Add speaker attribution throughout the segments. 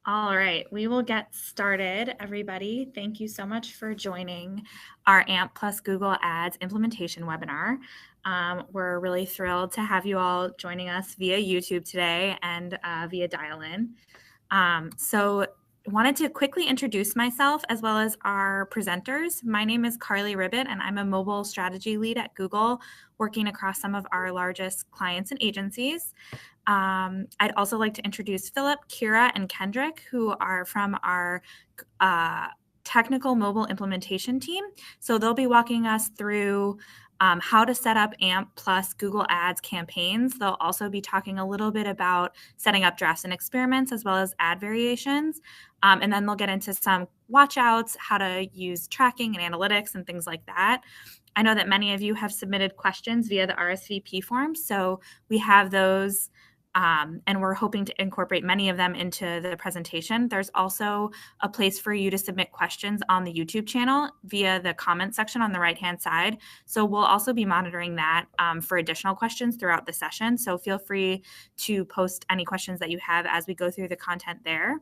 Speaker 1: All right, we will get started, everybody. Thank you so much for joining our AMP plus Google Ads implementation webinar. We're really thrilled to have you all joining us via YouTube today and via dial-in. So wanted to quickly introduce myself as well as our presenters. My name is Carly Ribbett, and I'm a mobile strategy lead at Google, working across some of our largest clients and agencies. I'd also like to introduce Philip, Kira, and Kendrick, who are from our technical mobile implementation team. So they'll be walking us through how to set up AMP plus Google Ads campaigns. They'll also be talking a little bit about setting up drafts and experiments as well as ad variations. And then they'll get into some watch outs, how to use tracking and analytics and things like that. I know that many of you have submitted questions via the RSVP form, so we have those. And we're hoping to incorporate many of them into the presentation. There's also a place for you to submit questions on the YouTube channel via the comment section on the right-hand side. So we'll also be monitoring that for additional questions throughout the session. So feel free to post any questions that you have as we go through the content there.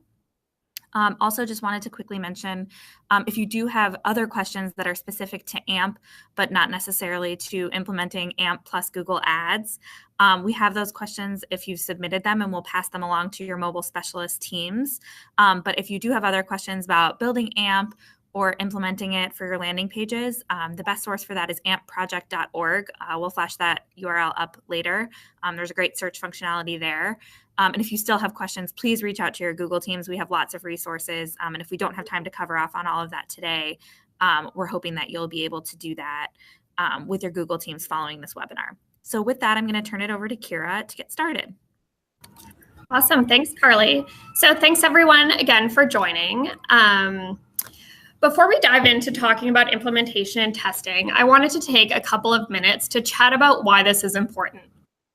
Speaker 1: Also, just wanted to quickly mention, if you do have other questions that are specific to AMP, but not necessarily to implementing AMP plus Google Ads, we have those questions if you've submitted them, and we'll pass them along to your mobile specialist teams. But if you do have other questions about building AMP or implementing it for your landing pages, the best source for that is ampproject.org. We'll flash that URL up later. There's a great search functionality there. And if you still have questions, please reach out to your Google teams. We have lots of resources. And if we don't have time to cover off on all of that today, we're hoping that you'll be able to do that with your Google teams following this webinar. So with that, I'm going to turn it over to Kira to get started.
Speaker 2: Awesome. Thanks, Carly. So thanks, everyone, again, for joining. Before we dive into talking about implementation and testing, I wanted to take a couple of minutes to chat about why this is important.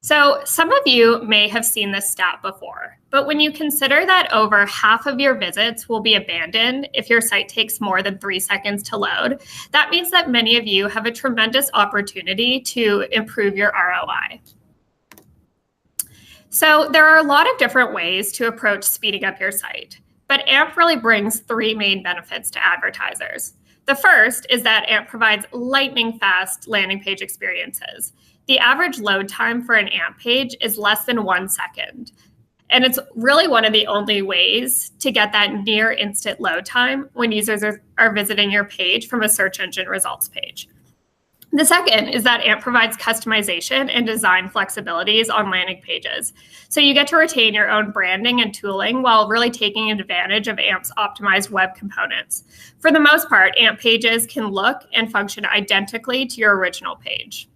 Speaker 2: So some of you may have seen this stat before, but when you consider that over half of your visits will be abandoned if your site takes more than 3 seconds to load, that means that many of you have a tremendous opportunity to improve your ROI. So there are a lot of different ways to approach speeding up your site, but AMP really brings 3 main benefits to advertisers. The first is that AMP provides lightning fast landing page experiences. The average load time for an AMP page is less than 1 second. And it's really one of the only ways to get that near instant load time when users are visiting your page from a search engine results page. The second is that AMP provides customization and design flexibilities on landing pages. So you get to retain your own branding and tooling while really taking advantage of AMP's optimized web components. For the most part, AMP pages can look and function identically to your original page.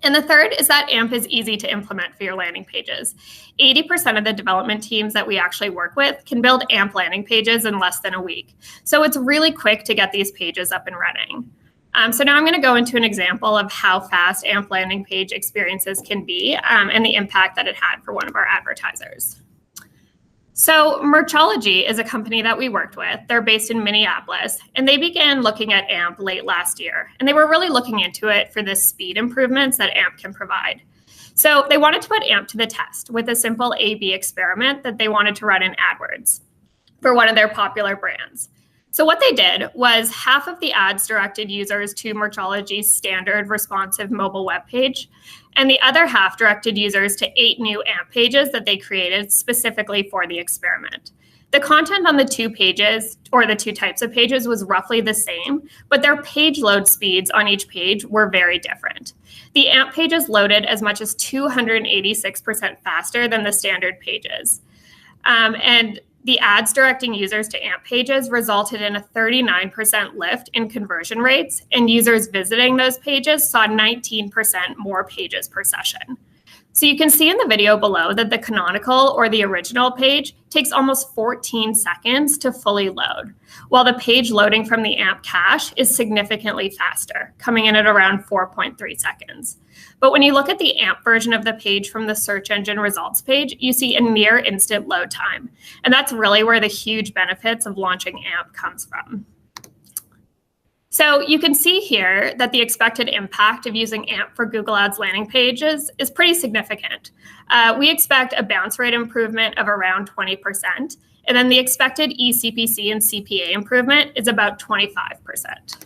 Speaker 2: And the third is that AMP is easy to implement for your landing pages. 80% of the development teams that we actually work with can build AMP landing pages in less than a week. So it's really quick to get these pages up and running. So now I'm going to go into an example of how fast AMP landing page experiences can be and the impact that it had for one of our advertisers. So Merchology is a company that we worked with. They're based in Minneapolis, and they began looking at AMP late last year. And they were really looking into it for the speed improvements that AMP can provide. So they wanted to put AMP to the test with a simple A/B experiment that they wanted to run in AdWords for one of their popular brands. So what they did was half of the ads directed users to Merchology's standard responsive mobile web page, and the other half directed users to 8 new AMP pages that they created specifically for the experiment. The content on the 2 pages, or the 2 types of pages, was roughly the same, but their page load speeds on each page were very different. The AMP pages loaded as much as 286% faster than the standard pages. And the ads directing users to AMP pages resulted in a 39% lift in conversion rates, and users visiting those pages saw 19% more pages per session. So you can see in the video below that the canonical or the original page takes almost 14 seconds to fully load, while the page loading from the AMP cache is significantly faster, coming in at around 4.3 seconds. But when you look at the AMP version of the page from the search engine results page, you see a near instant load time. And that's really where the huge benefits of launching AMP comes from. So you can see here that the expected impact of using AMP for Google Ads landing pages is pretty significant. We expect a bounce rate improvement of around 20%, And then the expected eCPC and CPA improvement is about 25%.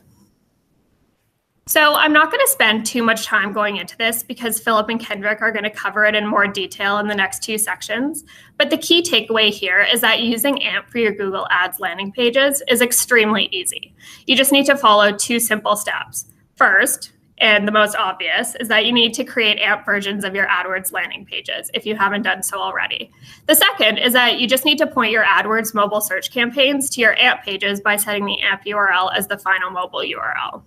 Speaker 2: So I'm not going to spend too much time going into this because Philip and Kendrick are going to cover it in more detail in the next two sections. But the key takeaway here is that using AMP for your Google Ads landing pages is extremely easy. You just need to follow two simple steps. First, and the most obvious, is that you need to create AMP versions of your AdWords landing pages if you haven't done so already. The second is that you just need to point your AdWords mobile search campaigns to your AMP pages by setting the AMP URL as the final mobile URL.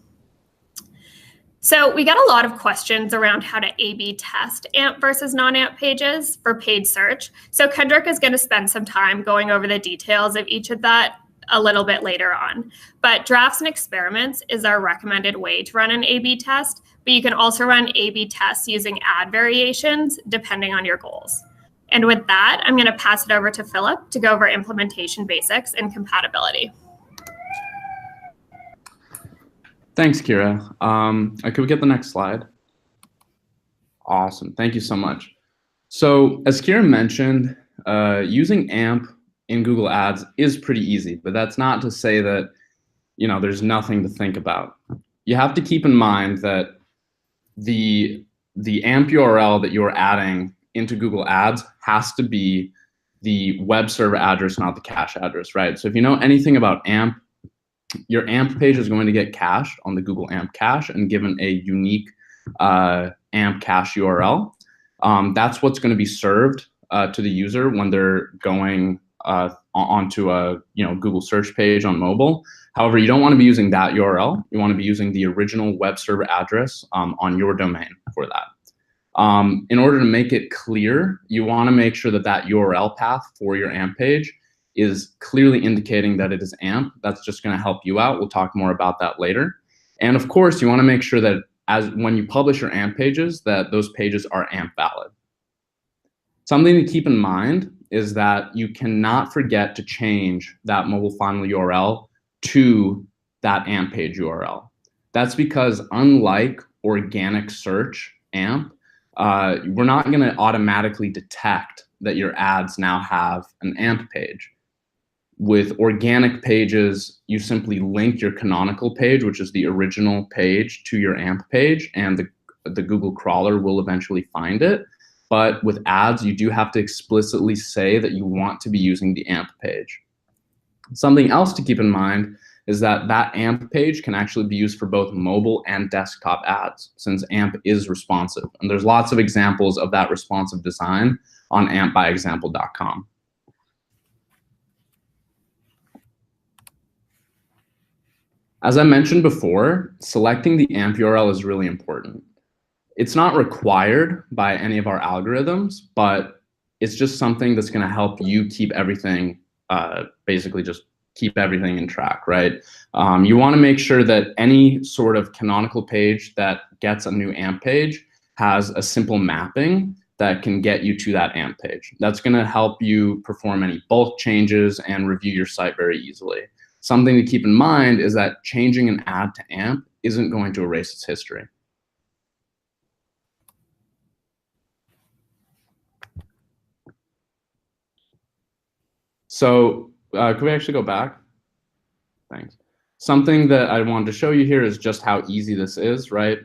Speaker 2: So we got a lot of questions around how to A/B test AMP versus non-AMP pages for paid search. So Kendrick is going to spend some time going over the details of each of that a little bit later on. But drafts and experiments is our recommended way to run an A/B test, but you can also run A/B tests using ad variations depending on your goals. And with that, I'm going to pass it over to Philip to go over implementation basics and compatibility.
Speaker 3: Thanks, Kira. Could we get the next slide? Awesome. Thank you so much. So as Kira mentioned, using AMP in Google Ads is pretty easy, but that's not to say that, there's nothing to think about. You have to keep in mind that the AMP URL that you're adding into Google Ads has to be the web server address, not the cache address, right? So if you know anything about AMP, your AMP page is going to get cached on the Google AMP cache and given a unique AMP cache URL. That's what's going to be served to the user when they're going onto a Google search page on mobile. However, you don't want to be using that URL. You want to be using the original web server address on your domain for that. In order to make it clear, you want to make sure that that URL path for your AMP page is clearly indicating that it is AMP. That's just going to help you out. We'll talk more about that later. And of course, you want to make sure that when you publish your AMP pages, that those pages are AMP valid. Something to keep in mind is that you cannot forget to change that mobile final URL to that AMP page URL. That's because unlike organic search AMP, we're not going to automatically detect that your ads now have an AMP page. With organic pages, you simply link your canonical page, which is the original page, to your AMP page, and the Google crawler will eventually find it. But with ads, you do have to explicitly say that you want to be using the AMP page. Something else to keep in mind is that that AMP page can actually be used for both mobile and desktop ads, since AMP is responsive. And there's lots of examples of that responsive design on ampbyexample.com. As I mentioned before, selecting the AMP URL is really important. It's not required by any of our algorithms, but it's just something that's going to help you keep everything, basically just keep everything in track, right? You want to make sure that any sort of canonical page that gets a new AMP page has a simple mapping that can get you to that AMP page. That's going to help you perform any bulk changes and review your site very easily. Something to keep in mind is that changing an ad to AMP isn't going to erase its history. So could we actually go back? Thanks. Something that I wanted to show you here is just how easy this is, right?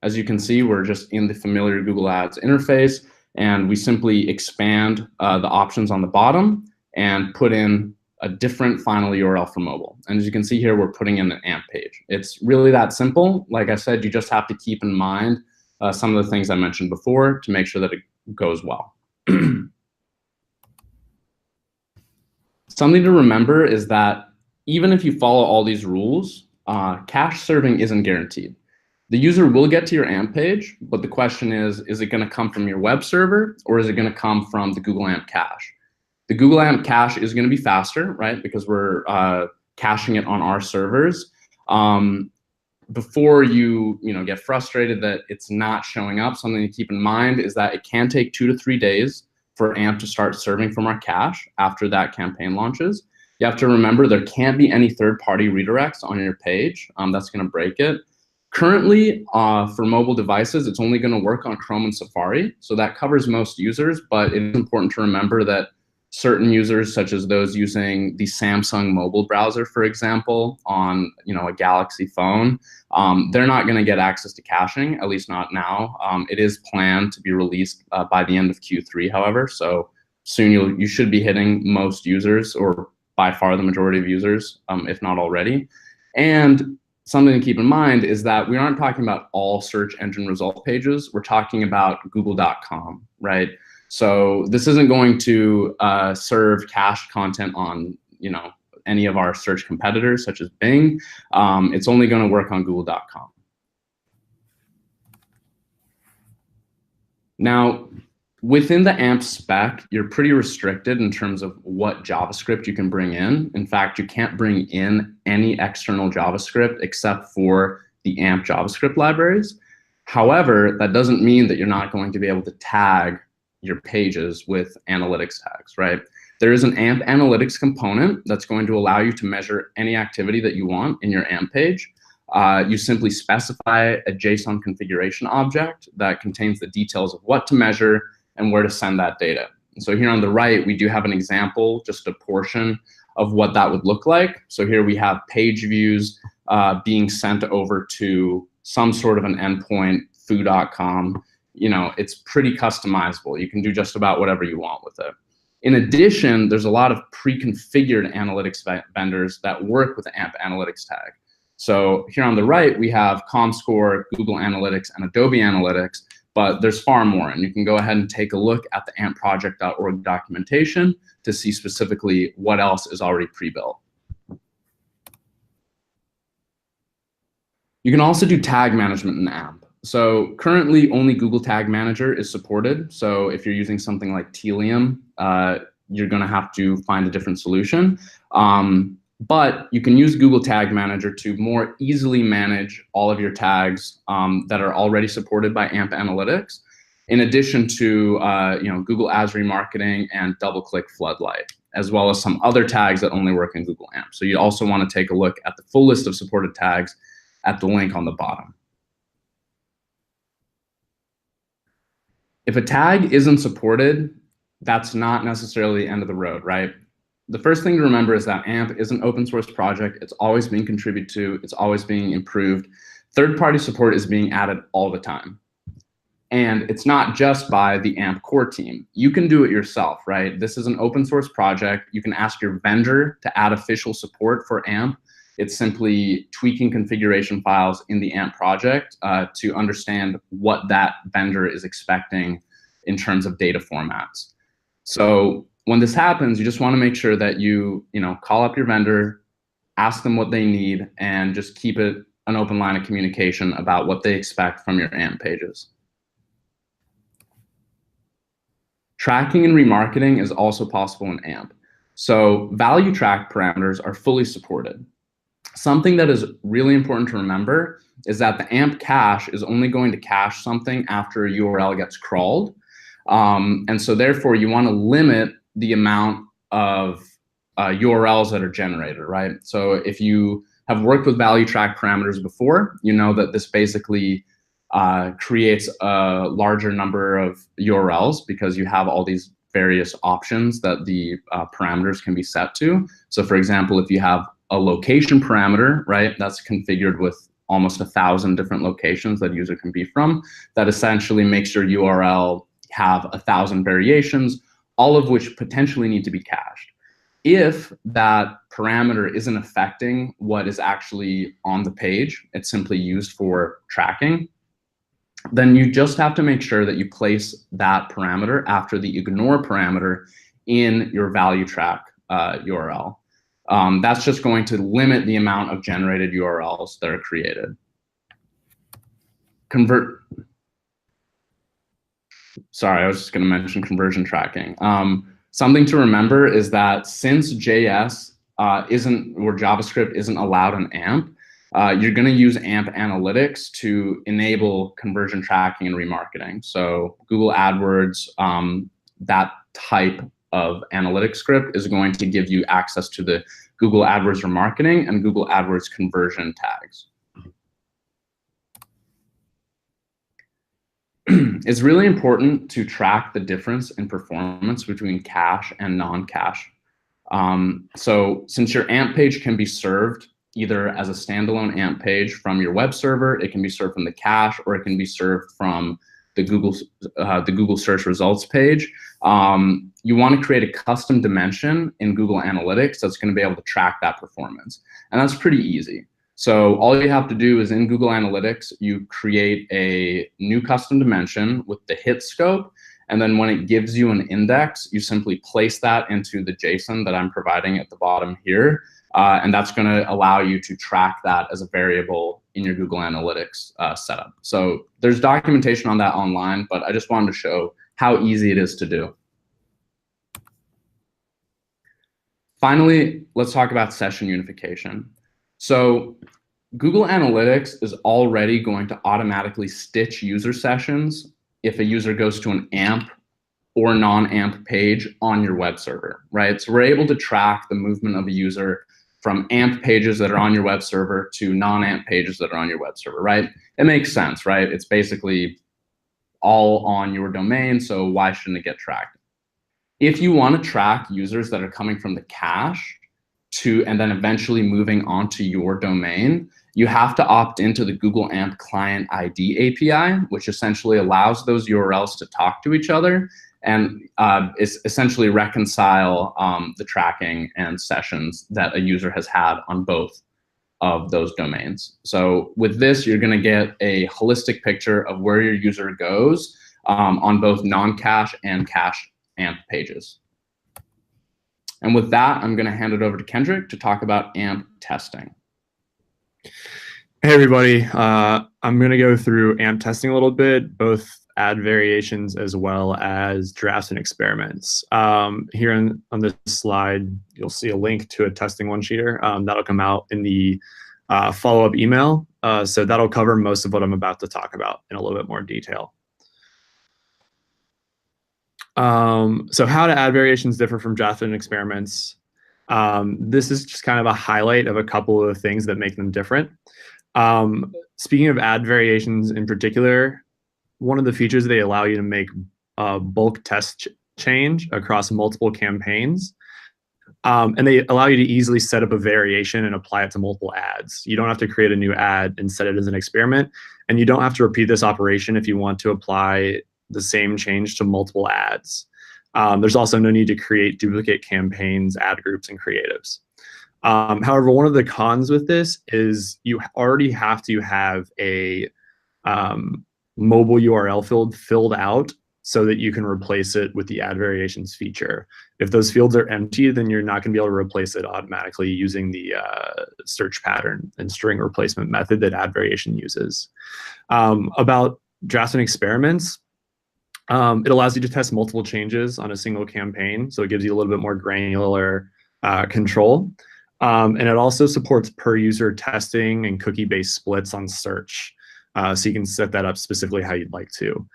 Speaker 3: As you can see, we're just in the familiar Google Ads interface, and we simply expand the options on the bottom and put in a different final URL for mobile. And as you can see here, we're putting in an AMP page. It's really that simple. Like I said, you just have to keep in mind some of the things I mentioned before to make sure that it goes well. Something to remember is that even if you follow all these rules, cache serving isn't guaranteed. The user will get to your AMP page, but the question is it going to come from your web server or is it going to come from the Google AMP cache? The Google AMP cache is going to be faster, right? Because we're caching it on our servers. Before you get frustrated that it's not showing up, something to keep in mind is that it can take 2 to 3 days for AMP to start serving from our cache after that campaign launches. You have to remember there can't be any third-party redirects on your page. That's going to break it. Currently, for mobile devices, it's only going to work on Chrome and Safari. So that covers most users, but it's important to remember that certain users, such as those using the Samsung mobile browser, for example, on a Galaxy phone, they're not going to get access to caching, at least not now. It is planned to be released by the end of Q3, however, so soon you should be hitting most users, or by far the majority of users, if not already. And something to keep in mind is that we aren't talking about all search engine result pages. We're talking about google.com, right? So this isn't going to serve cached content on any of our search competitors, such as Bing. It's only going to work on google.com. Now, within the AMP spec, you're pretty restricted in terms of what JavaScript you can bring in. In fact, you can't bring in any external JavaScript except for the AMP JavaScript libraries. However, that doesn't mean that you're not going to be able to tag your pages with analytics tags, right? There is an AMP analytics component that's going to allow you to measure any activity that you want in your AMP page. You simply specify a JSON configuration object that contains the details of what to measure and where to send that data. And so here on the right, we do have an example, just a portion of what that would look like. So here we have page views being sent over to some sort of an endpoint, foo.com. It's pretty customizable. You can do just about whatever you want with it. In addition, there's a lot of pre-configured analytics vendors that work with the AMP analytics tag. So here on the right, we have ComScore, Google Analytics, and Adobe Analytics, but there's far more. And you can go ahead and take a look at the ampproject.org documentation to see specifically what else is already pre-built. You can also do tag management in AMP. So currently only Google Tag Manager is supported. So if you're using something like Telium, you're going to have to find a different solution. But you can use Google Tag Manager to more easily manage all of your tags that are already supported by AMP Analytics, in addition to Google Ads Remarketing and DoubleClick Floodlight, as well as some other tags that only work in Google AMP. So you also want to take a look at the full list of supported tags at the link on the bottom. If a tag isn't supported, that's not necessarily the end of the road, right? The first thing to remember is that AMP is an open source project. It's always being contributed to. It's always being improved. Third-party support is being added all the time. And it's not just by the AMP core team. You can do it yourself, right? This is an open source project. You can ask your vendor to add official support for AMP. It's simply tweaking configuration files in the AMP project to understand what that vendor is expecting in terms of data formats. So when this happens, you just want to make sure that you call up your vendor, ask them what they need, and just keep it an open line of communication about what they expect from your AMP pages. Tracking and remarketing is also possible in AMP. So value track parameters are fully supported. Something that is really important to remember is that the AMP cache is only going to cache something after a URL gets crawled. And so therefore, you want to limit the amount of URLs that are generated, right? So if you have worked with value track parameters before, you know that this basically creates a larger number of URLs because you have all these various options that the parameters can be set to. So for example, if you have a location parameter, right, that's configured with almost 1,000 different locations that a user can be from, that essentially makes your URL have 1,000 variations, all of which potentially need to be cached. If that parameter isn't affecting what is actually on the page, it's simply used for tracking, then you just have to make sure that you place that parameter after the ignore parameter in your value track URL. That's just going to limit the amount of generated URLs that are created. Sorry, I was just going to mention conversion tracking. Something to remember is that since JS JavaScript isn't allowed in AMP, you're going to use AMP Analytics to enable conversion tracking and remarketing. So Google AdWords, that type of analytics script is going to give you access to the Google AdWords remarketing and Google AdWords conversion tags. it's really important to track the difference in performance between cache and non-cache. So since your AMP page can be served either as a standalone AMP page from your web server, it can be served from the cache, or it can be served from the Google search results page. You want to create a custom dimension in Google Analytics that's going to be able to track that performance. And that's pretty easy. So all you have to do is in Google Analytics, you create a new custom dimension with the hit scope. And then when it gives you an index, you simply place that into the JSON that I'm providing at the bottom here. And that's going to allow you to track that as a variable in your Google Analytics setup. So there's documentation on that online, but I just wanted to show how easy it is to do. Finally, let's talk about session unification. So Google Analytics is already going to automatically stitch user sessions if a user goes to an AMP or non-AMP page on your web server, right? So we're able to track the movement of a user from AMP pages that are on your web server to non-AMP pages that are on your web server, right? It makes sense, right? It's basically all on your domain, so why shouldn't it get tracked? If you want to track users that are coming from the cache and then eventually moving onto your domain, you have to opt into the Google AMP Client ID API, which essentially allows those URLs to talk to each other and is essentially reconcile the tracking and sessions that a user has had on both of those domains. So with this, you're going to get a holistic picture of where your user goes on both non-cache and cache AMP pages. And with that, I'm going to hand it over to Kendrick to talk about AMP testing.
Speaker 4: Hey, everybody. I'm going to go through AMP testing a little bit, both add variations as well as drafts and experiments. Here on this slide, you'll see a link to a testing one-sheeter. That'll come out in the follow-up email. So that'll cover most of what I'm about to talk about in a little bit more detail. So how to add variations differ from drafts and experiments. This is just kind of a highlight of a couple of things that make them different. Speaking of add variations in particular, one of the features they allow you to make bulk test change across multiple campaigns. And they allow you to easily set up a variation and apply it to multiple ads. You don't have to create a new ad and set it as an experiment. And you don't have to repeat this operation if you want to apply the same change to multiple ads. There's also no need to create duplicate campaigns, ad groups, and creatives. However, one of the cons with this is you already have to have a mobile URL field filled out so that you can replace it with the add variations feature. If those fields are empty, then you're not going to be able to replace it automatically using the search pattern and string replacement method that add variation uses. About drafts and experiments, it allows you to test multiple changes on a single campaign, so it gives you a little bit more granular control. And it also supports per user testing and cookie-based splits on search. So you can set that up specifically how you'd like to.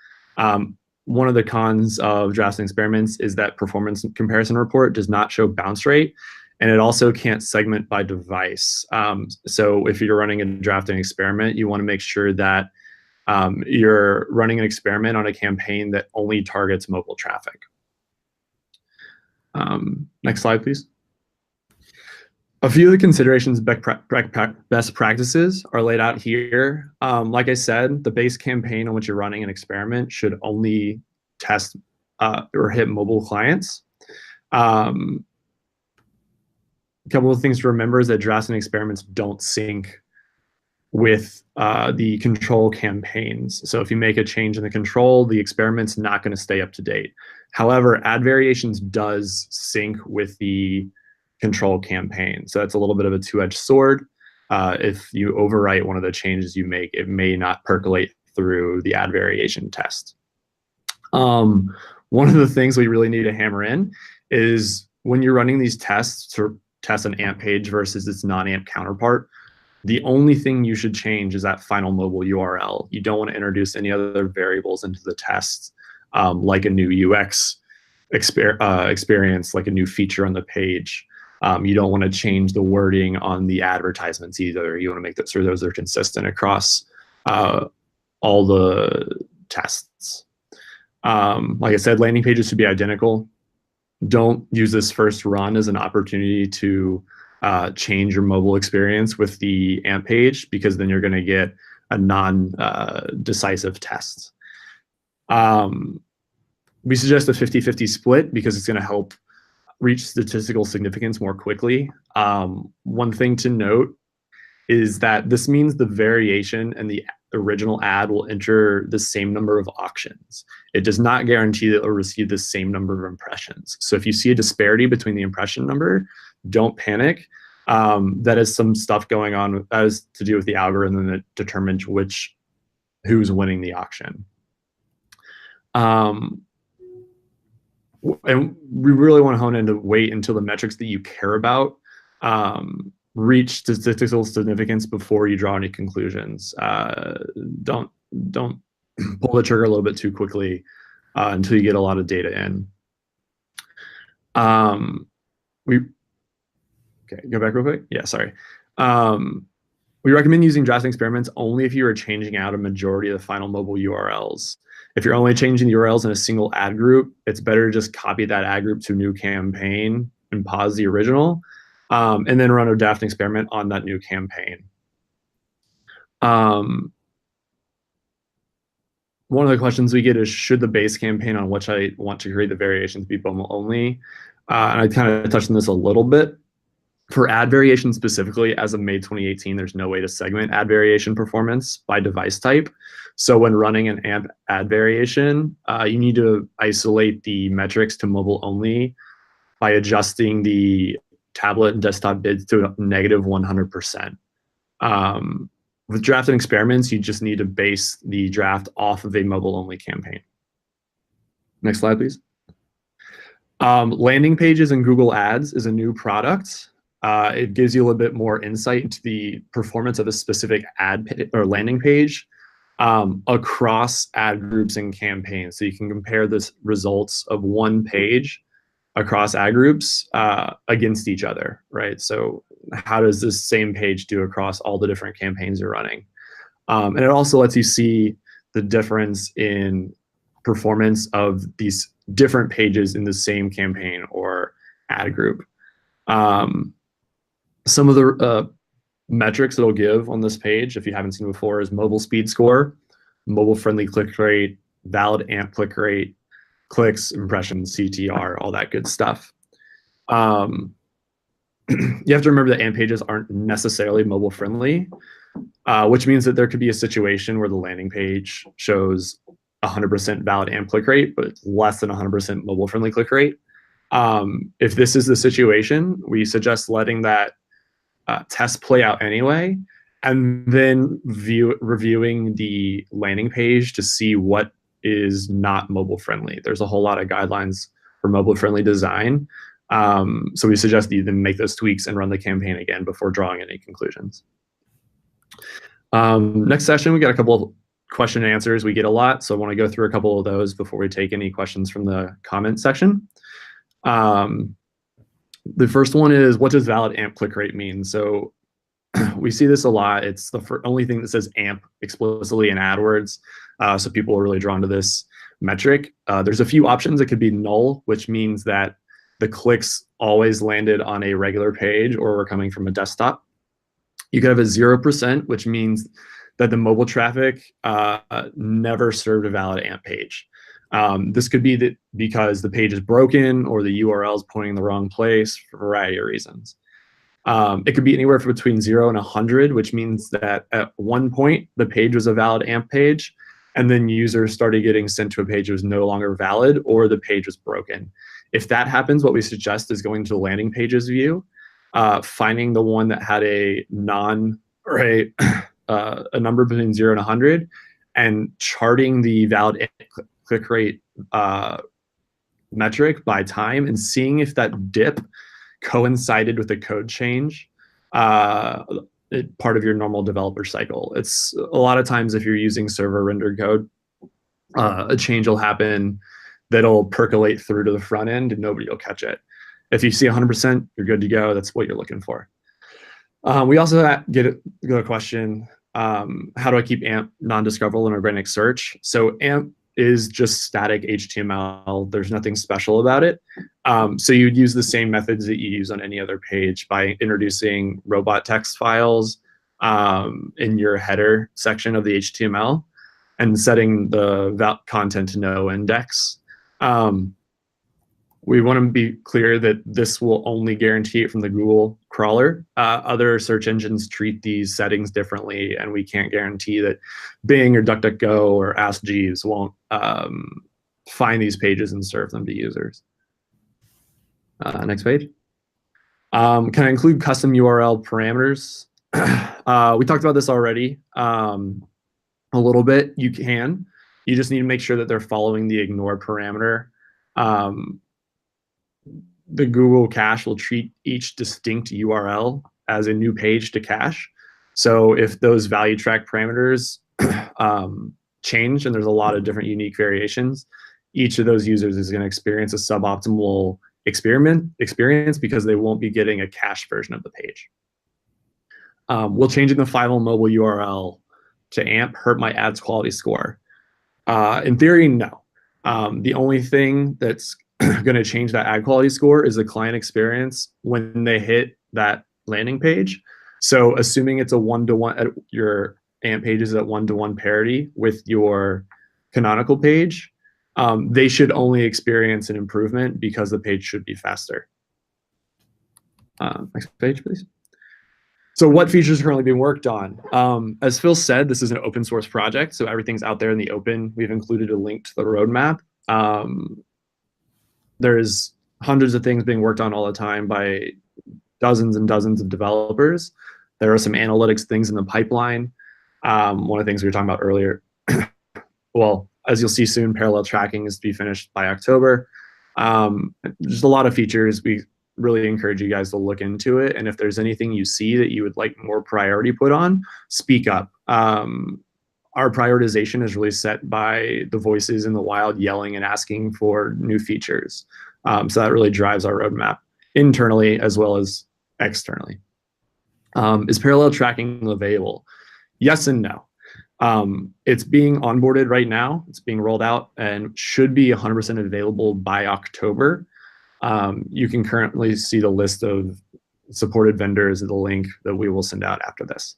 Speaker 4: One of the cons of drafts and experiments is that performance comparison report does not show bounce rate, and it also can't segment by device. So if you're running a draft and experiment, you want to make sure that you're running an experiment on a campaign that only targets mobile traffic. Next slide, please. A few of the considerations best practices are laid out here. Like I said, the base campaign on which you're running an experiment should only test or hit mobile clients. A couple of things to remember is that drafts and experiments don't sync with the control campaigns. So if you make a change in the control, the experiment's not going to stay up to date. However, add variations does sync with the control campaign. So that's a little bit of a two-edged sword. If you overwrite one of the changes you make, it may not percolate through the add variation test. One of the things we really need to hammer in is when you're running these tests to test an AMP page versus its non-AMP counterpart, the only thing you should change is that final mobile URL. You don't want to introduce any other variables into the test, like a new UX experience, like a new feature on the page. You don't want to change the wording on the advertisements either. You want to make sure those are consistent across all the tests. Like I said, landing pages should be identical. Don't use this first run as an opportunity to change your mobile experience with the AMP page, because then you're going to get a non-decisive test. We suggest a 50-50 split because it's going to help reach statistical significance more quickly. One thing to note is that this means the variation and the original ad will enter the same number of auctions. It does not guarantee that it will receive the same number of impressions. So if you see a disparity between the impression number, don't panic. That is some stuff going on that is to do with the algorithm that determines who's winning the auction. And we really want to hone in to wait until the metrics that you care about reach statistical significance before you draw any conclusions. Don't pull the trigger a little bit too quickly until you get a lot of data in. Okay, go back real quick. Yeah, sorry. We recommend using drafting experiments only if you are changing out a majority of the final mobile URLs. If you're only changing the URLs in a single ad group, it's better to just copy that ad group to a new campaign and pause the original, and then run a drafting experiment on that new campaign. One of the questions we get is, should the base campaign on which I want to create the variations be mobile only? And I kind of touched on this a little bit. For ad variation specifically, as of May 2018, there's no way to segment ad variation performance by device type. So when running an AMP ad variation, you need to isolate the metrics to mobile only by adjusting the tablet and desktop bids to a negative 100%. With drafted experiments, you just need to base the draft off of a mobile only campaign. Next slide, please. Landing pages in Google Ads is a new product. It gives you a little bit more insight into the performance of a specific ad or landing page across ad groups and campaigns. So you can compare the results of one page across ad groups against each other, right? So how does this same page do across all the different campaigns you're running? And it also lets you see the difference in performance of these different pages in the same campaign or ad group. Some of the metrics it'll give on this page, if you haven't seen before, is mobile speed score, mobile friendly click rate, valid AMP click rate, clicks, impressions, CTR, all that good stuff. You have to remember that AMP pages aren't necessarily mobile friendly, which means that there could be a situation where the landing page shows 100% valid AMP click rate, but it's less than 100% mobile friendly click rate. If this is the situation, we suggest letting that test play out anyway, and then reviewing the landing page to see what is not mobile friendly. There's a whole lot of guidelines for mobile friendly design. So we suggest that you then make those tweaks and run the campaign again before drawing any conclusions. Next session, we got a couple of question and answers we get a lot. So I want to go through a couple of those before we take any questions from the comment section. The first one is, what does valid AMP click rate mean? So we see this a lot. It's the only thing that says AMP explicitly in AdWords. So people are really drawn to this metric. There's a few options. It could be null, which means that the clicks always landed on a regular page or were coming from a desktop. You could have a 0%, which means that the mobile traffic never served a valid AMP page. This could be because the page is broken or the URL is pointing in the wrong place for a variety of reasons. It could be anywhere from between 0 and 100, which means that at one point the page was a valid AMP page, and then users started getting sent to a page that was no longer valid, or the page was broken. If that happens, what we suggest is going to the landing pages view, finding the one that had a a number between 0 and 100, and charting the valid click rate metric by time, and seeing if that dip coincided with the code change, part of your normal developer cycle. It's a lot of times if you're using server rendered code, a change will happen that'll percolate through to the front end and nobody will catch it. If you see 100%, you're good to go. That's what you're looking for. We also get a question, how do I keep AMP non-discoverable in organic search? So AMP is just static HTML. There's nothing special about it. So you'd use the same methods that you use on any other page by introducing robot text files in your header section of the HTML and setting the content to no index. We want to be clear that this will only guarantee it from the Google crawler. Other search engines treat these settings differently, and we can't guarantee that Bing or DuckDuckGo or Ask Jeeves won't find these pages and serve them to users. Next page. Can I include custom URL parameters? We talked about this already a little bit. You can. You just need to make sure that they're following the ignore parameter. The Google cache will treat each distinct URL as a new page to cache. So if those value track parameters change, and there's a lot of different unique variations, each of those users is going to experience a suboptimal experience because they won't be getting a cached version of the page. Will changing the final mobile URL to AMP hurt my ads quality score? In theory, no. The only thing that's going to change that ad quality score is the client experience when they hit that landing page. So assuming it's a one-to-one, your AMP page is at one-to-one parity with your canonical page, they should only experience an improvement because the page should be faster. Next page, please. So what features are currently being worked on? As Phil said, this is an open source project, so everything's out there in the open. We've included a link to the roadmap. There's hundreds of things being worked on all the time by dozens and dozens of developers. There are some analytics things in the pipeline. One of the things we were talking about earlier, well, as you'll see soon, parallel tracking is to be finished by October. Just a lot of features. We really encourage you guys to look into it. And if there's anything you see that you would like more priority put on, speak up. Our prioritization is really set by the voices in the wild yelling and asking for new features. So that really drives our roadmap internally as well as externally. Is parallel tracking available? Yes and no. It's being onboarded right now. It's being rolled out and should be 100% available by October. You can currently see the list of supported vendors at the link that we will send out after this.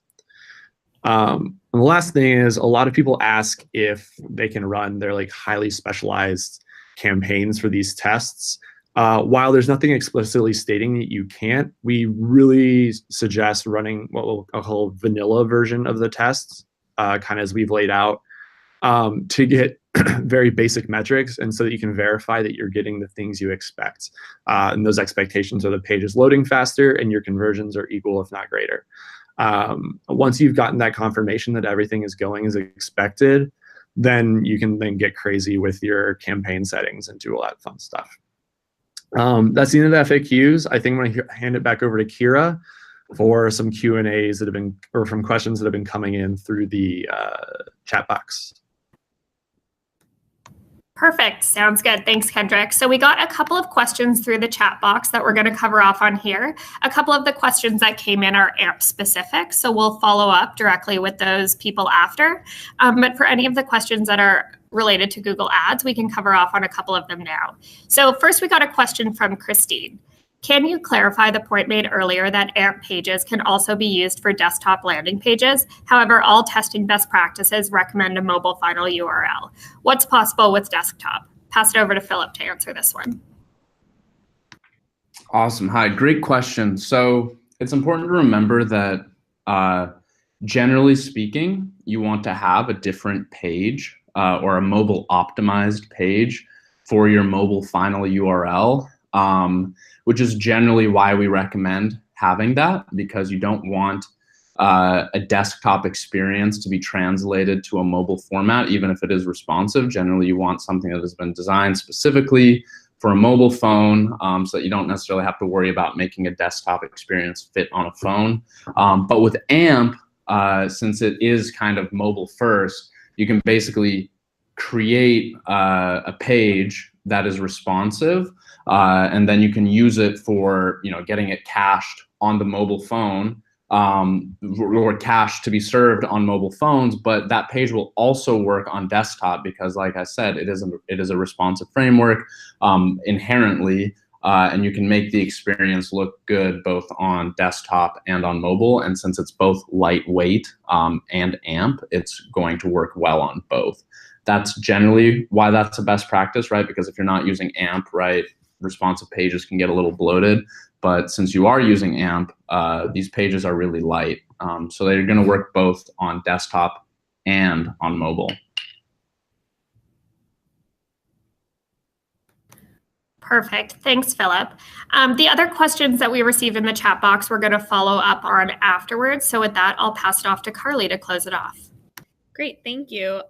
Speaker 4: And the last thing is a lot of people ask if they can run their like highly specialized campaigns for these tests. While there's nothing explicitly stating that you can't, we really suggest running what we'll call a vanilla version of the tests, kind of as we've laid out, to get very basic metrics and so that you can verify that you're getting the things you expect. And those expectations are the page is loading faster and your conversions are equal, if not greater. Once you've gotten that confirmation that everything is going as expected, then you can then get crazy with your campaign settings and do all that fun stuff. That's the end of the FAQs. I think I'm going to hand it back over to Kira for some Q&As that have been, or from questions that have been coming in through the chat box.
Speaker 2: Perfect. Sounds good. Thanks, Kendrick. So we got a couple of questions through the chat box that we're going to cover off on here. A couple of the questions that came in are AMP specific, so we'll follow up directly with those people after. But for any of the questions that are related to Google Ads, we can cover off on a couple of them now. So first, we got a question from Christine. Can you clarify the point made earlier that AMP pages can also be used for desktop landing pages? However, all testing best practices recommend a mobile final URL. What's possible with desktop? Pass it over to Philip to answer this one.
Speaker 3: Awesome. Hi, great question. So it's important to remember that generally speaking, you want to have a different page or a mobile optimized page for your mobile final URL. Which is generally why we recommend having that, because you don't want a desktop experience to be translated to a mobile format, even if it is responsive. Generally, you want something that has been designed specifically for a mobile phone, so that you don't necessarily have to worry about making a desktop experience fit on a phone. But with AMP, since it is kind of mobile first, you can basically create a page that is responsive, and then you can use it for getting it cached on the mobile phone or cache to be served on mobile phones, but that page will also work on desktop because, like I said, it is a responsive framework inherently, and you can make the experience look good both on desktop and on mobile. And since it's both lightweight and AMP, it's going to work well on both. That's generally why that's a best practice, right? Because if you're not using AMP, right, responsive pages can get a little bloated. But since you are using AMP, these pages are really light. So they're going to work both on desktop and on mobile.
Speaker 2: Perfect. Thanks, Philip. The other questions that we received in the chat box, we're going to follow up on afterwards. So with that, I'll pass it off to Carly to close it off.
Speaker 1: Great, thank you.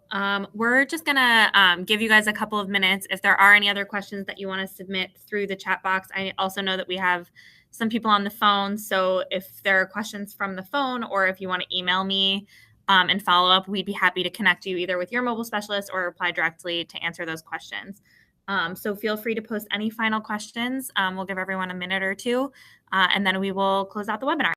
Speaker 1: We're just gonna give you guys a couple of minutes. If there are any other questions that you want to submit through the chat box, I also know that we have some people on the phone. So if there are questions from the phone, or if you want to email me and follow up, we'd be happy to connect you either with your mobile specialist or reply directly to answer those questions. So feel free to post any final questions. We'll give everyone a minute or two, and then we will close out the webinar.